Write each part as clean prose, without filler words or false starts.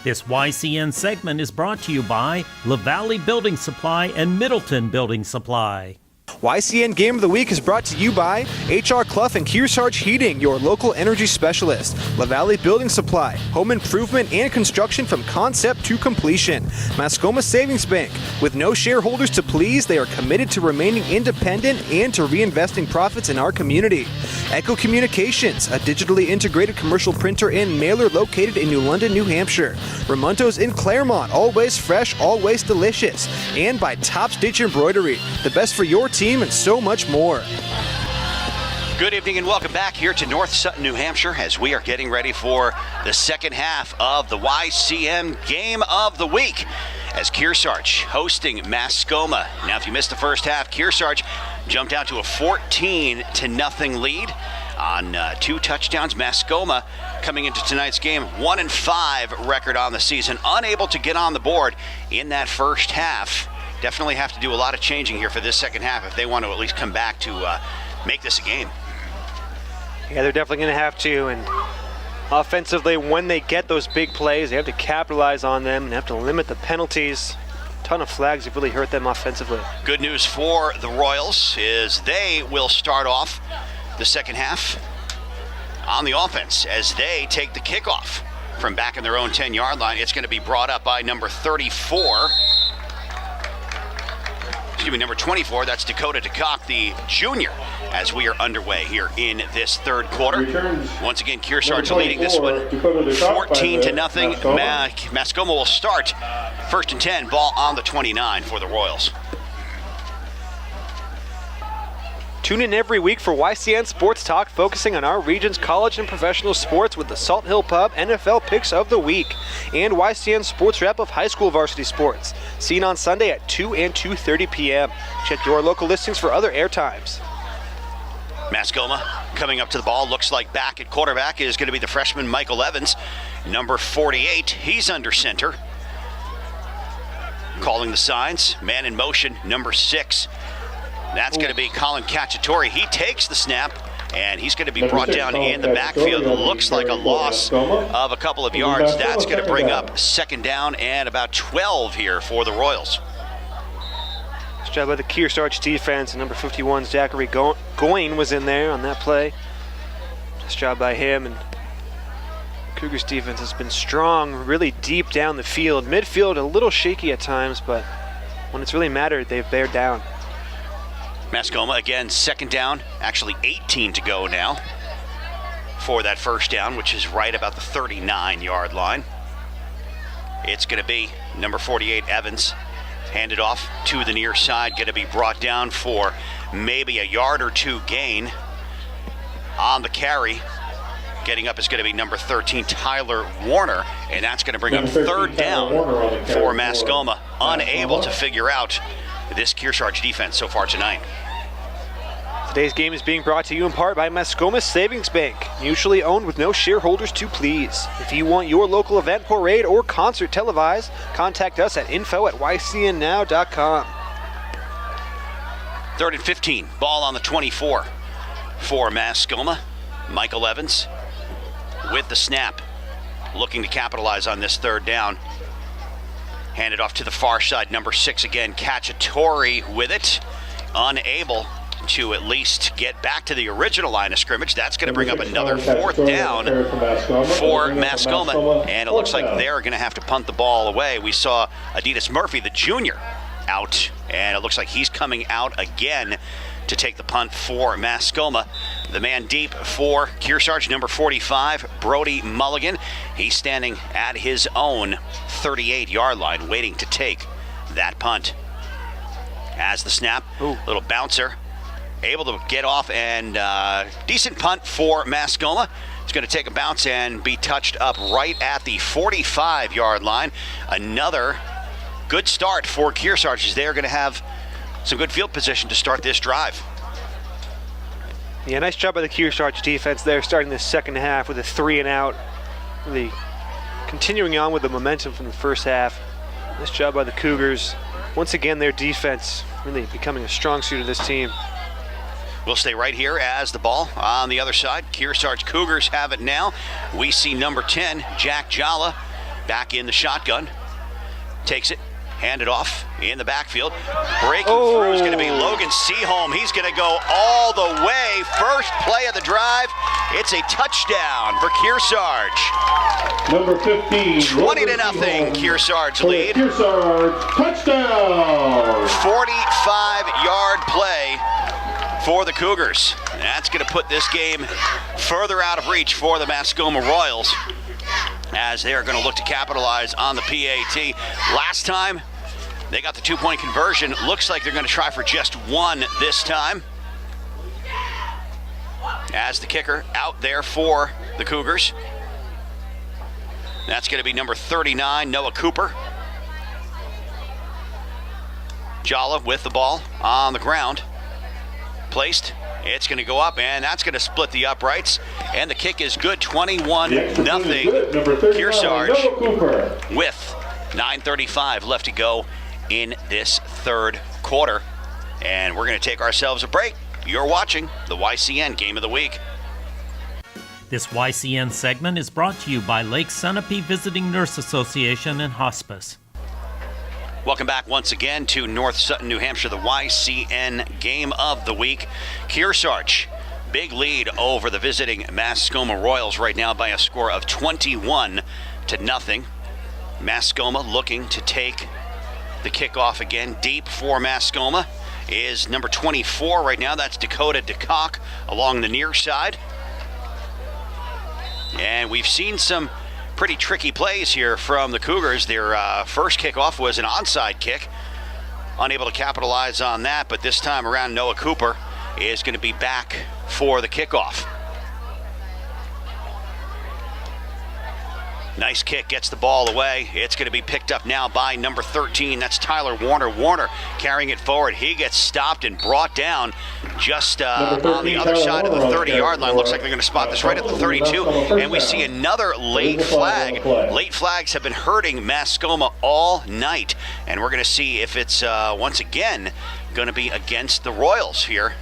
This YCN segment is brought to you by LaValley Building Supply and Middleton Building Supply. YCN Game of the Week is brought to you by H.R. Clough and Kearsarge Heating, your local energy specialist. LaValley Building Supply, home improvement and construction from concept to completion. Mascoma Savings Bank, with no shareholders to please, they are committed to remaining independent and to reinvesting profits in our community. Echo Communications, a digitally integrated commercial printer and mailer located in New London, New Hampshire. Ramonto's in Claremont, always fresh, always delicious. And by Top Stitch Embroidery, the best for your team and so much more. Good evening and welcome back here to North Sutton, New Hampshire, as we are getting ready for the second half of the YCN Game of the Week, as Kearsarge hosting Mascoma. Now, if you missed the first half, Kearsarge jumped out to a 14-0 lead on 2 touchdowns. Mascoma coming into tonight's game, 1-5 record on the season, unable to get on the board in that first half. Definitely have to do a lot of changing here for this second half if they want to at least come back to make this a game. Yeah, they're definitely going to have to. And offensively, when they get those big plays, they have to capitalize on them and have to limit the penalties. A ton of flags have really hurt them offensively. Good news for the Royals is they will start off the second half on the offense as they take the kickoff from back in their own 10-yard line. It's going to be brought up by number 34. Number 24, that's Dakota DeCock, the junior, as we are underway here in this third quarter. Once again, Kearsarge leading this one 14-0. Mascoma will start first and 10, ball on the 29 for the Royals. Tune in every week for YCN Sports Talk, focusing on our region's college and professional sports with the Salt Hill Pub NFL Picks of the Week and YCN Sports Wrap of high school varsity sports. Seen on Sunday at 2 and 2:30 p.m. Check your local listings for other air times. Mascoma coming up to the ball. Looks like back at quarterback is going to be the freshman Michael Evans, number 48. He's under center. Calling the signs. Man in motion, number 6. That's going to be Colin Cacciatore. He takes the snap, and he's going to be brought down in the backfield. It looks like a loss of a couple of yards. That's going to bring up second down and about 12 here for the Royals. Nice job by the Kearsarge defense. Number 51, Zachary Goyne was in there on that play. Nice job by him. And Cougars defense has been strong, really deep down the field. Midfield a little shaky at times, but when it's really mattered, they've bared down. Mascoma, again, second down, actually 18 to go now for that first down, which is right about the 39-yard line. It's going to be number 48, Evans, handed off to the near side, going to be brought down for maybe a yard or 2 gain on the carry. Getting up is going to be number 13, Tyler Warner, and that's going to bring up third down for Mascoma, unable to figure out this Kearsarge defense so far tonight. Today's game is being brought to you in part by Mascoma Savings Bank, mutually owned with no shareholders to please. If you want your local event, parade, or concert televised, contact us at info@ycnnow.com. Third and 15, ball on the 24 for Mascoma. Michael Evans with the snap, looking to capitalize on this third down. Handed off to the far side, number 6 again, Cacciatore with it. Unable to at least get back to the original line of scrimmage. That's going to bring up another fourth down for Mascoma. And it looks like they're going to have to punt the ball away. We saw Adidas Murphy, the junior, out. And it looks like he's coming out again to take the punt for Mascoma. The man deep for Kearsarge, number 45, Brody Mulligan. He's standing at his own 38-yard line, waiting to take that punt. As the snap, little bouncer, able to get off, and decent punt for Mascoma. It's going to take a bounce and be touched up right at the 45-yard line. Another good start for Kearsarge, as they're going to have some good field position to start this drive. Yeah, nice job by the Kearsarge defense there, starting the second half with a 3-and-out. Really continuing on with the momentum from the first half. Nice job by the Cougars. Once again, their defense really becoming a strong suit of this team. We'll stay right here as the ball on the other side. Kearsarge Cougars have it now. We see number 10, Jack Jalla, back in the shotgun. Takes it, hand it off in the backfield. Breaking through is going to be Logan Seaholm. He's going to go all the way. First play of the drive. It's a touchdown for Kearsarge. Number 15. 20-0, Kearsarge lead. Kearsarge, touchdown. 45-yard play for the Cougars. That's going to put this game further out of reach for the Mascoma Royals, as they are going to look to capitalize on the PAT. Last time, they got the 2-point conversion. Looks like they're going to try for just one this time, as the kicker out there for the Cougars. That's going to be number 39, Noah Cooper. Jala with the ball on the ground. Placed. It's going to go up, and that's going to split the uprights. And the kick is good, 21-0. Kearsarge with 9:35 left to go in this third quarter. And we're going to take ourselves a break. You're watching the YCN Game of the Week. This YCN segment is brought to you by Lake Sunapee Visiting Nurse Association and Hospice. Welcome back once again to North Sutton, New Hampshire, the YCN Game of the Week. Kearsarge, big lead over the visiting Mascoma Royals right now by a score of 21-0. Mascoma looking to take the kickoff again. Deep for Mascoma is number 24 right now. That's Dakota DeCock along the near side. And we've seen some pretty tricky plays here from the Cougars. Their first kickoff was an onside kick. Unable to capitalize on that, but this time around Noah Cooper is going to be back for the kickoff. Nice kick, gets the ball away. It's going to be picked up now by number 13. That's Tyler Warner. Warner carrying it forward. He gets stopped and brought down just on the other side of the 30-yard line. Looks like they're going to spot this right at the 32. And we see another late flag. Late flags have been hurting Mascoma all night. And we're going to see if it's once again going to be against the Royals here.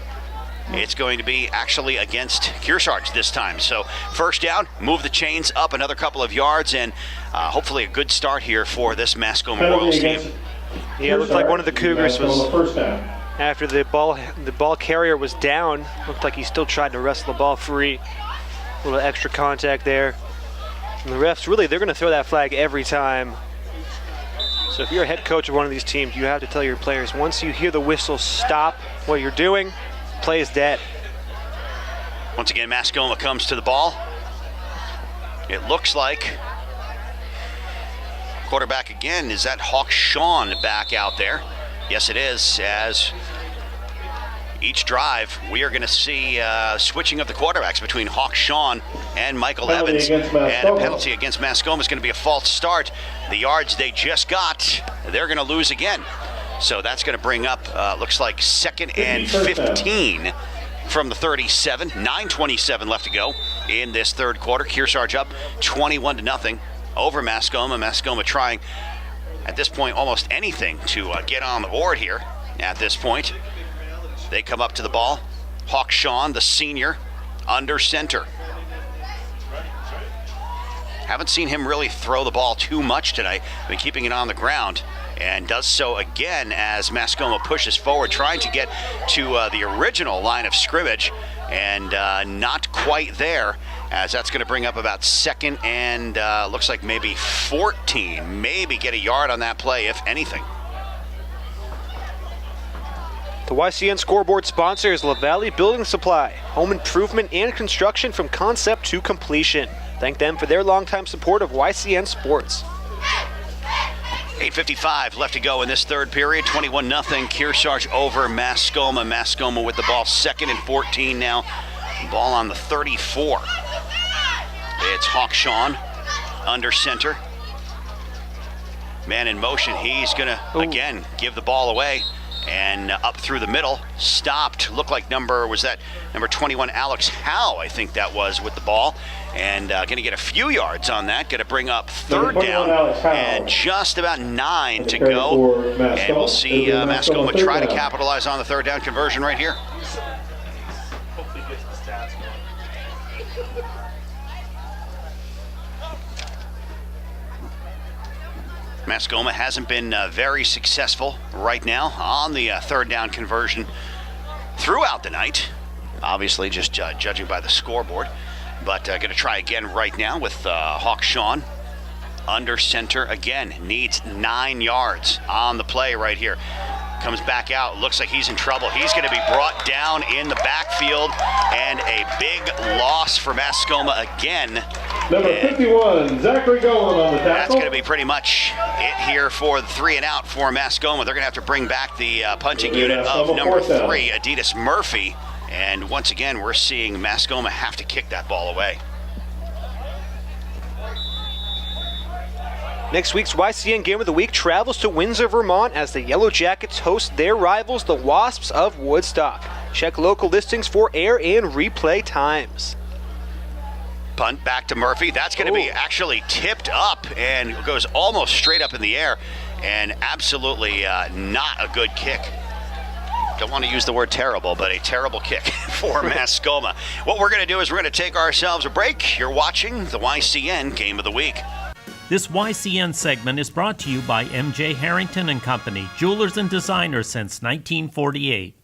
It's going to be actually against Kearsarge this time. So first down, move the chains up another couple of yards, and hopefully a good start here for this Mascoma Royals team. Yeah, it looked like one of the Cougars was, after the ball carrier was down, looked like he still tried to wrestle the ball free. A little extra contact there. And the refs, really, they're going to throw that flag every time. So if you're a head coach of one of these teams, you have to tell your players, once you hear the whistle, stop what you're doing. Play is dead. Once again, Mascoma comes to the ball. It looks like quarterback again. Is that Hawk Sean back out there? Yes, it is. As each drive, we are going to see switching of the quarterbacks between Hawk Sean and Michael Evans. And a penalty against Mascoma is going to be a false start. The yards they just got, they're going to lose again. So that's going to bring up, looks like 2nd and 15 from the 37. 9:27 left to go in this third quarter. Kearsarge up 21-0 over Mascoma. Mascoma trying, at this point, almost anything to get on the board here at this point. They come up to the ball. Hawk Sean, the senior, under center. Haven't seen him really throw the ball too much tonight. Been keeping it on the ground, and does so again as Mascoma pushes forward, trying to get to the original line of scrimmage, and not quite there, as that's going to bring up about 2nd and looks like maybe 14. Maybe get a yard on that play, if anything. The YCN scoreboard sponsor is LaValle Building Supply, home improvement and construction from concept to completion. Thank them for their longtime support of YCN sports. 8:55 left to go in this third period. 21-0. Kearsarge over Mascoma. Mascoma with the ball, 2nd and 14 now. Ball on the 34. It's Hawk Sean under center. Man in motion. He's going to, again, give the ball away. And up through the middle, stopped. Looked like number 21, Alex Howe, I think that was, with the ball. And going to get a few yards on that. Going to bring up 3rd down and just about 9 to go. And we'll see Mascoma try to capitalize on the 3rd down conversion right here. Mascoma hasn't been very successful right now on the third down conversion throughout the night. Obviously, just judging by the scoreboard. But going to try again right now with Hawk Sean under center again. Needs 9 yards on the play right here. Comes back out. Looks like he's in trouble. He's going to be brought down in the backfield, and a big loss for Mascoma again. Number 51, Zachary Golan on the tackle. That's going to be pretty much it here for the 3 and out for Mascoma. They're going to have to bring back the punting unit of number 3, Adidas Murphy. And once again, we're seeing Mascoma have to kick that ball away. Next week's YCN Game of the Week travels to Windsor, Vermont as the Yellow Jackets host their rivals, the Wasps of Woodstock. Check local listings for air and replay times. Punt back to Murphy. That's going to be actually tipped up and goes almost straight up in the air, and absolutely not a good kick. Don't want to use the word terrible, but a terrible kick for Mascoma. What we're going to do is we're going to take ourselves a break. You're watching the YCN Game of the Week. This YCN segment is brought to you by MJ Harrington and Company, jewelers and designers since 1948.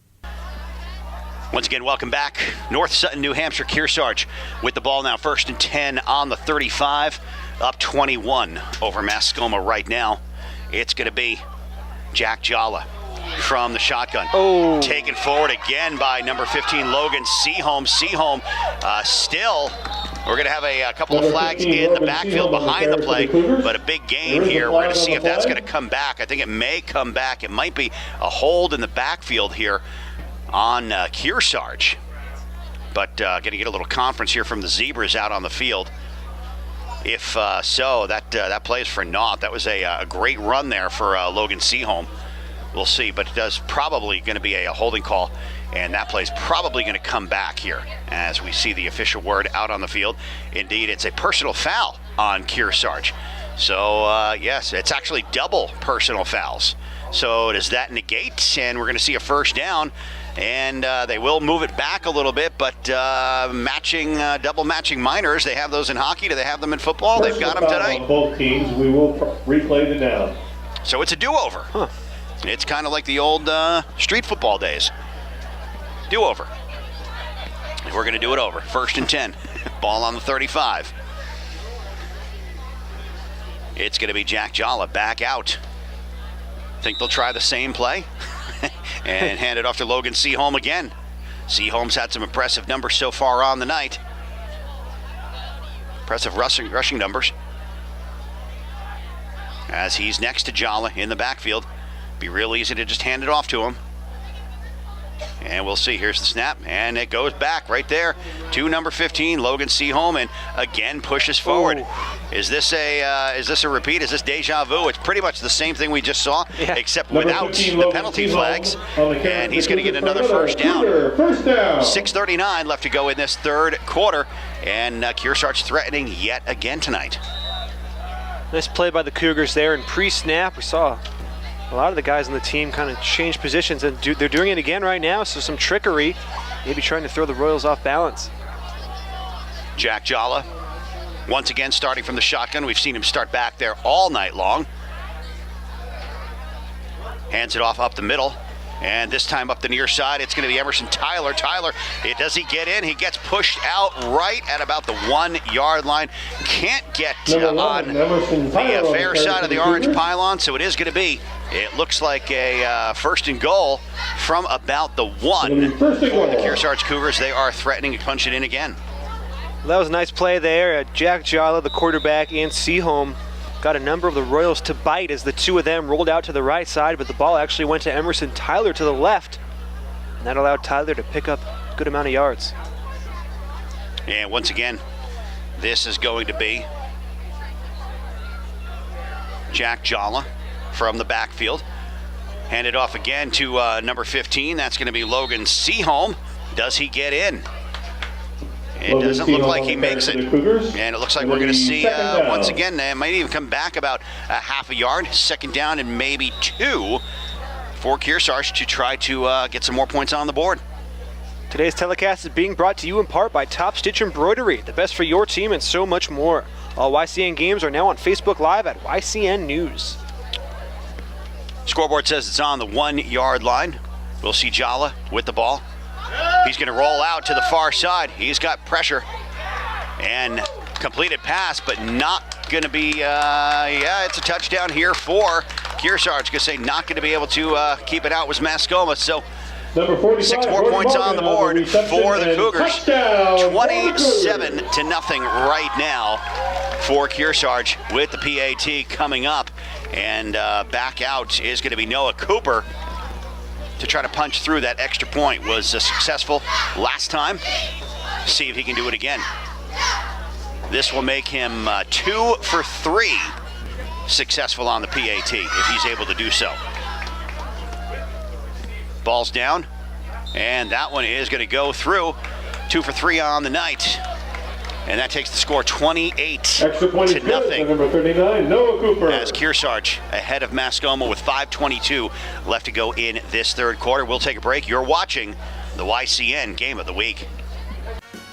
Once again, welcome back. North Sutton, New Hampshire, Kearsarge with the ball now, 1st and 10 on the 35, up 21 over Mascoma right now. It's going to be Jack Jalla from the shotgun. Taken forward again by number 15, Logan Seaholm. Seaholm still, we're going to have a couple of flags in the backfield behind the play, but a big gain here. We're going to see if that's going to come back. I think it may come back. It might be a hold in the backfield here on Kearsarge. But going to get a little conference here from the Zebras out on the field. If so, that play is for naught. That was a great run there for Logan Seaholm. We'll see, but it does probably going to be a holding call, and that play is probably going to come back here as we see the official word out on the field. Indeed, it's a personal foul on Kearsarge. So, yes, it's actually double personal fouls. So does that negate? And we're going to see a first down, and they will move it back a little bit, but double matching minors, they have those in hockey. Do they have them in football? They've got them tonight. On both teams, we will replay the down. So it's a do-over. It's kind of like the old street football days. Do-over. We're going to do it over. 1st and 10. Ball on the 35. It's going to be Jack Jalla back out. Think they'll try the same play and hand it off to Logan Seaholm again. Seaholm's had some impressive numbers so far on the night. Impressive rushing numbers. As he's next to Jalla in the backfield. Be real easy to just hand it off to him. And we'll see. Here's the snap, and it goes back right there to number 15, Logan Seaholm, and again pushes forward. Is this a repeat? Is this deja vu? It's pretty much the same thing we just saw, except without the penalty flags. And he's going to get another first down. 6:39 left to go in this third quarter, and Kearsarge threatening yet again tonight. Nice play by the Cougars there, and pre-snap we saw a lot of the guys on the team kind of change positions, and they're doing it again right now, so some trickery, maybe trying to throw the Royals off balance. Jack Jalla, once again starting from the shotgun. We've seen him start back there all night long. Hands it off up the middle, and this time up the near side, it's going to be Emerson Tyler. Does he get in? He gets pushed out right at about the 1 yard line. Can't get on the fair side of the orange pylon, so it is going to be, it looks like a 1st and goal from about the 1 for the Kearsarge Cougars. They are threatening to punch it in again. Well, that was a nice play there. Jack Jalla, the quarterback, and Seaholm got a number of the Royals to bite as the two of them rolled out to the right side, but the ball actually went to Emerson Tyler to the left, and that allowed Tyler to pick up a good amount of yards. And once again, this is going to be Jack Jalla from the backfield. Handed off again to number 15. That's going to be Logan Seaholm. Does he get in? It doesn't look like he makes it. And it looks like we're going to see, once again, it might even come back about a half a yard. 2nd down and maybe 2 for Kearsarge to try to get some more points on the board. Today's telecast is being brought to you in part by Top Stitch Embroidery, the best for your team and so much more. All YCN games are now on Facebook Live at YCN News. Scoreboard says it's on the 1 yard line. We'll see Jala with the ball. He's going to roll out to the far side. He's got pressure. And completed pass, but not going to be, it's a touchdown here for Kearsarge. Going to say not going to be able to keep it out was Mascoma. So Number 45, 6 more points on the board for the Cougars. 27-0 right now for Kearsarge with the PAT coming up. And back out is going to be Noah Cooper to try to punch through. That extra point was successful last time. See if he can do it again. This will make him 2 for 3 successful on the PAT if he's able to do so. Ball's down, and that one is going to go through. 2 for 3 on the night. And that takes the score 28-0. Number 39, Noah Cooper. As Kearsarge ahead of Mascoma with 5:22 left to go in this third quarter. We'll take a break. You're watching the YCN Game of the Week.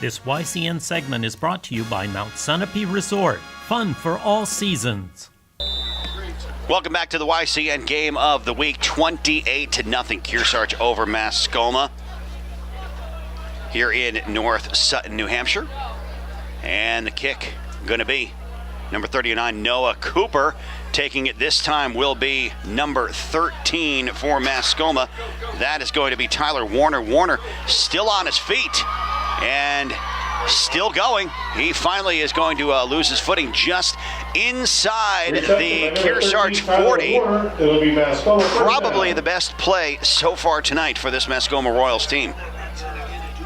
This YCN segment is brought to you by Mount Sunapee Resort. Fun for all seasons. Welcome back to the YCN Game of the Week. 28-0 Kearsarge over Mascoma here in North Sutton, New Hampshire. And the kick going to be number 39, Noah Cooper. Taking it this time will be number 13 for Mascoma. That is going to be Tyler Warner. Warner still on his feet and still going. He finally is going to lose his footing just inside the Kearsarge 40. It'll be Mascoma. Probably the best play so far tonight for this Mascoma Royals team.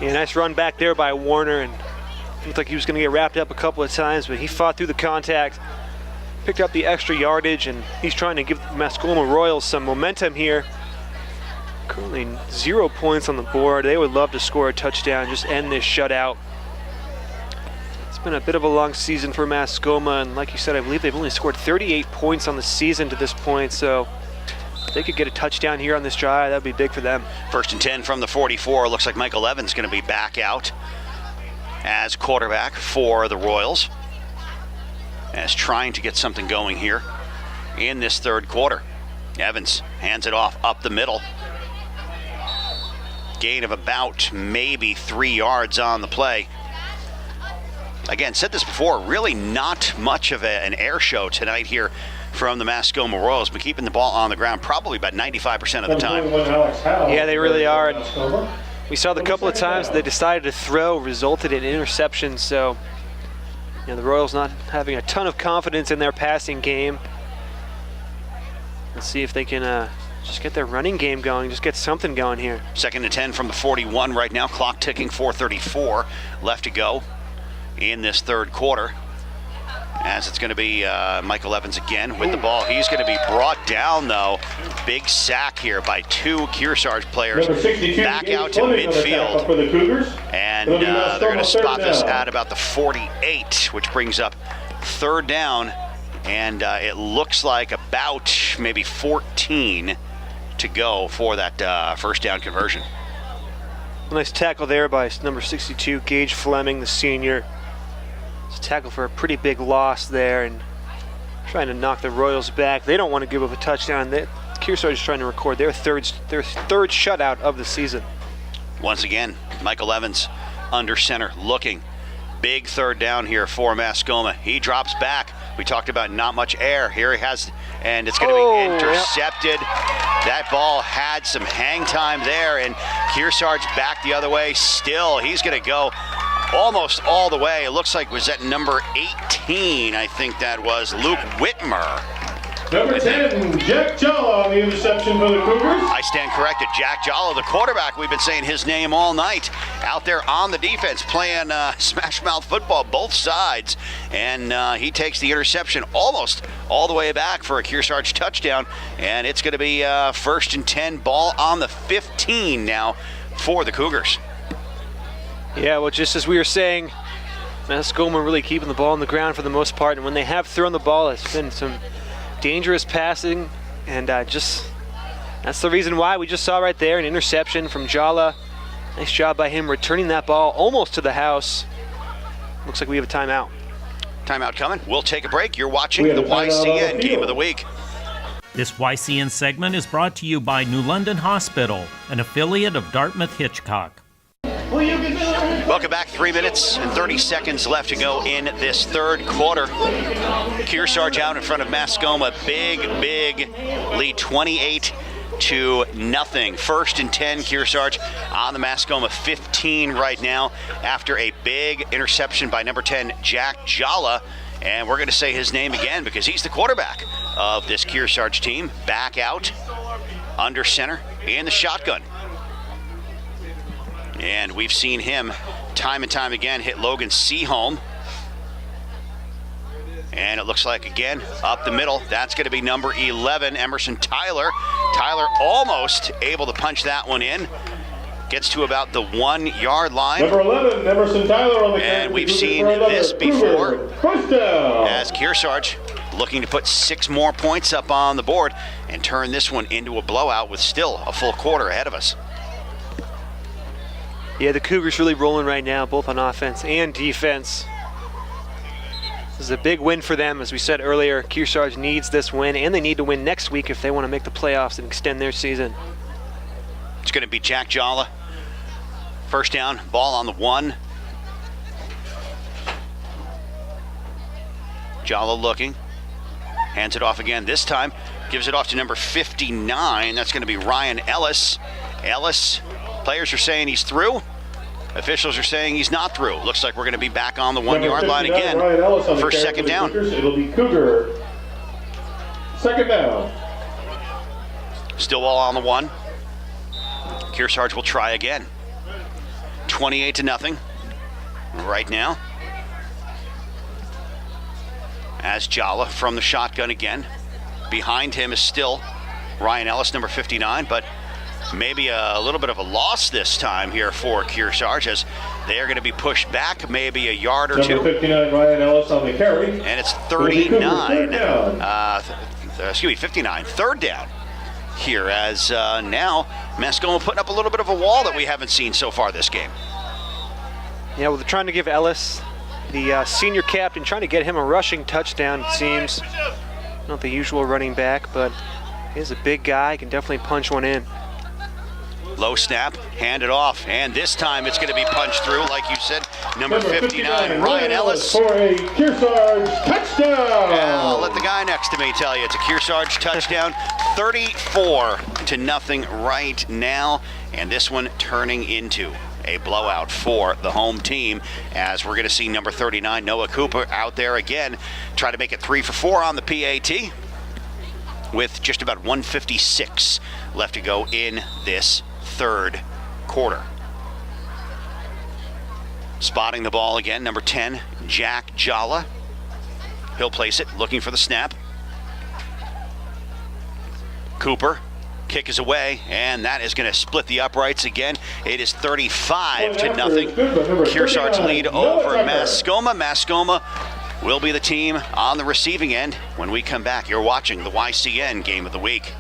Yeah, nice run back there by Warner, and looked like he was going to get wrapped up a couple of times, but he fought through the contact, picked up the extra yardage, and he's trying to give the Mascoma Royals some momentum here. Currently 0 points on the board. They would love to score a touchdown, just end this shutout. It's been a bit of a long season for Mascoma, and like you said, I believe they've only scored 38 points on the season to this point, so if they could get a touchdown here on this drive, that would be big for them. 1st and 10 from the 44. Looks like Michael Evans going to be back out as quarterback for the Royals, as trying to get something going here in this third quarter. Evans hands it off up the middle. Gain of about maybe 3 yards on the play. Again, said this before, really not much of an air show tonight here from the Mascoma Royals, but keeping the ball on the ground probably about 95% of the time. Yeah, they really are. And we saw the couple of times they decided to throw resulted in interceptions, so the Royals not having a ton of confidence in their passing game. Let's see if they can just get their running game going, just get something going here. 2nd and 10 from the 41 right now, clock ticking, 4:34 left to go in this third quarter. As it's going to be Michael Evans again with the ball. He's going to be brought down, though. Big sack here by 2 Kearsarge players. Back out to midfield. For the Cougars. And they're going to spot this at about the 48, which brings up 3rd down. And it looks like about maybe 14 to go for that 1st down conversion. Nice tackle there by number 62, Gage Fleming, the senior. It's a tackle for a pretty big loss there, and trying to knock the Royals back. They don't want to give up a touchdown. Kearsarge is trying to record their third shutout of the season. Once again, Michael Evans under center looking. Big 3rd down here for Mascoma. He drops back. We talked about not much air. Here he has, and it's going to be intercepted. That ball had some hang time there, and Kearsarge back the other way still. He's going to go almost all the way. It looks like was at number 18, I think that was, Luke Whitmer. Number 10, Jack Jalla on the interception for the Cougars. I stand corrected. Jack Jalla, the quarterback. We've been saying his name all night. Out there on the defense, playing smash mouth football, both sides. And he takes the interception almost all the way back for a Kearsarge touchdown. And it's going to be 1st and 10, ball on the 15 now for the Cougars. Yeah, well, just as we were saying, Mascoma really keeping the ball on the ground for the most part. And when they have thrown the ball, it's been some dangerous passing, and that's the reason why we just saw right there an interception from Jala. Nice job by him returning that ball almost to the house. Looks like we have a timeout. Timeout coming. We'll take a break. You're watching the YCN Game of the Week. This YCN segment is brought to you by New London Hospital, an affiliate of Dartmouth Hitchcock. Welcome back. 3 minutes and 30 seconds left to go in this third quarter. Kearsarge out in front of Mascoma. Big lead, 28-0. First and 10, Kearsarge on the Mascoma 15 right now after a big interception by number 10, Jack Jalla. And we're going to say his name again because he's the quarterback of this Kearsarge team. Back out, under center, in the shotgun. And we've seen him time and time again hit Logan Seaholm. And it looks like, again, up the middle, that's going to be number 11, Emerson Tyler. Tyler almost able to punch that one in. Gets to about the 1 yard line. Number 11, Emerson Tyler on the And we've seen this before as Kearsarge looking to put 6 more points up on the board and turn this one into a blowout with still a full quarter ahead of us. Yeah, the Cougars really rolling right now, both on offense and defense. This is a big win for them. As we said earlier, Kearsarge needs this win, and they need to win next week if they want to make the playoffs and extend their season. It's going to be Jack Jalla. First down, ball on the 1. Jalla looking. Hands it off again this time. Gives it off to number 59. That's going to be Ryan Ellis. Ellis, players are saying he's through. Officials are saying he's not through. Looks like we're going to be back on the 1 yard line again for second down. It'll be Cougar. Second down. Still ball on the 1. Kearsarge will try again. 28-0 right now. As Jalla from the shotgun again. Behind him is still Ryan Ellis, number 59, but maybe a little bit of a loss this time here for Kearsarge as they are going to be pushed back maybe a yard or two. Number 59, Ryan Ellis on the carry. And it's 59, third down here as now Mascoma putting up a little bit of a wall that we haven't seen so far this game. Yeah, well, they're trying to give Ellis, the senior captain, trying to get him a rushing touchdown, it seems. Not the usual running back, but he's a big guy, can definitely punch one in. Low snap, hand it off, and this time it's going to be punched through, like you said. Number 59, Ryan Ellis. For a Kearsarge touchdown. I'll let the guy next to me tell you it's a Kearsarge touchdown, 34-0 right now, and this one turning into a blowout for the home team as we're going to see number 39, Noah Cooper, out there again, try to make it 3 for 4 on the PAT with just about 1:56 left to go in this third quarter. Spotting the ball again, number 10, Jack Jalla. He'll place it, looking for the snap. Cooper, kick is away, and that is going to split the uprights again. It is 35-0. Kearsarge lead over Mascoma. Mascoma will be the team on the receiving end. When we come back, you're watching the YCN Game of the Week.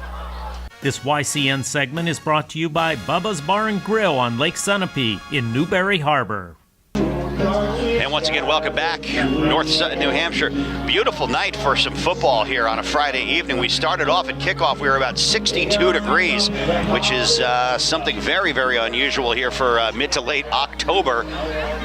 This YCN segment is brought to you by Bubba's Bar and Grill on Lake Sunapee in Newberry Harbor. And once again, welcome back, North Sutton, New Hampshire. Beautiful night for some football here on a Friday evening. We started off at kickoff. We were about 62 degrees, which is something very, very unusual here for mid to late October.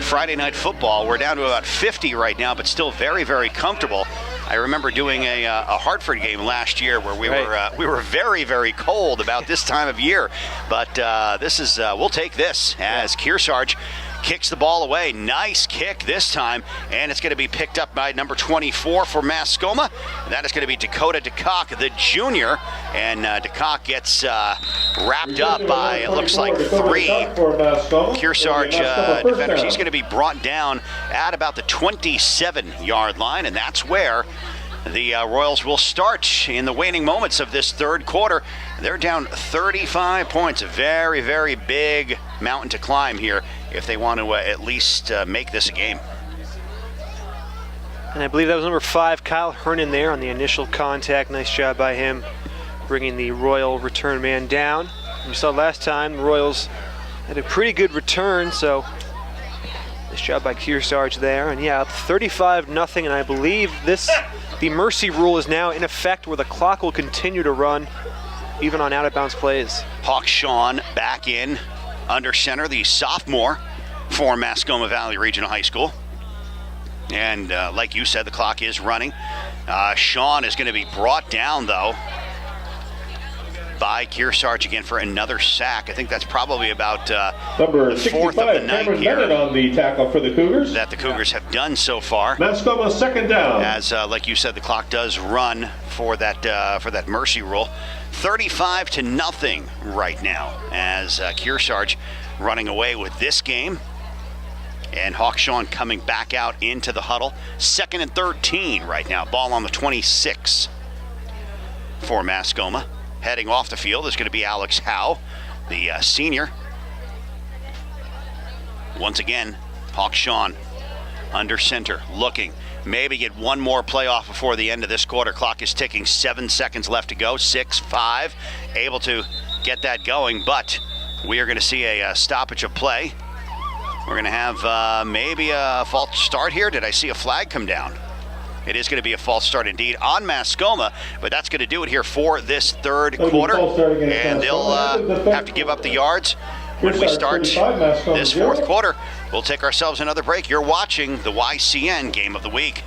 Friday night football. We're down to about 50 right now, but still very, very comfortable. I remember doing a Hartford game last year where we were very, very cold about this time of year. But this is we'll take this as Kearsarge kicks the ball away. Nice kick this time, and it's going to be picked up by number 24 for Mascoma. That is going to be Dakota DeCock, the junior, and DeCock gets wrapped up by, it looks like, 3 Kearsarge defenders. He's going to be brought down at about the 27-yard line, and that's where the Royals will start in the waning moments of this third quarter. They're down 35 points, a very, very big mountain to climb here if they want to at least make this a game. And I believe that was number 5, Kyle Hernan there on the initial contact. Nice job by him bringing the Royal return man down. We saw last time the Royals had a pretty good return, so nice job by Kearsarge there. And yeah, 35-0, and I believe this The mercy rule is now in effect where the clock will continue to run even on out-of-bounds plays. Hawk Sean back in under center, the sophomore for Mascoma Valley Regional High School. And like you said, the clock is running. Sean is going to be brought down, though, by Kearsarge again for another sack. I think that's probably about Number the fourth of the 65, night Cameron here Bennett on the tackle for the Cougars. that the Cougars have done so far. Mascoma second down. As like you said, the clock does run for that mercy rule. 35-0 right now as Kearsarge running away with this game. And Hawkshaw coming back out into the huddle. 2nd and 13 right now. Ball on the 26 for Mascoma. Heading off the field is going to be Alex Howe, the senior. Once again, Hawkshaw under center, looking. Maybe get one more play off before the end of this quarter. Clock is ticking. 7 seconds left to go. 6-5. Able to get that going, but we are going to see a stoppage of play. We're going to have maybe a false start here. Did I see a flag come down? It is going to be a false start indeed on Mascoma, but that's going to do it here for this third quarter. And they'll have to give up the yards when we start this fourth quarter. We'll take ourselves another break. You're watching the YCN Game of the Week.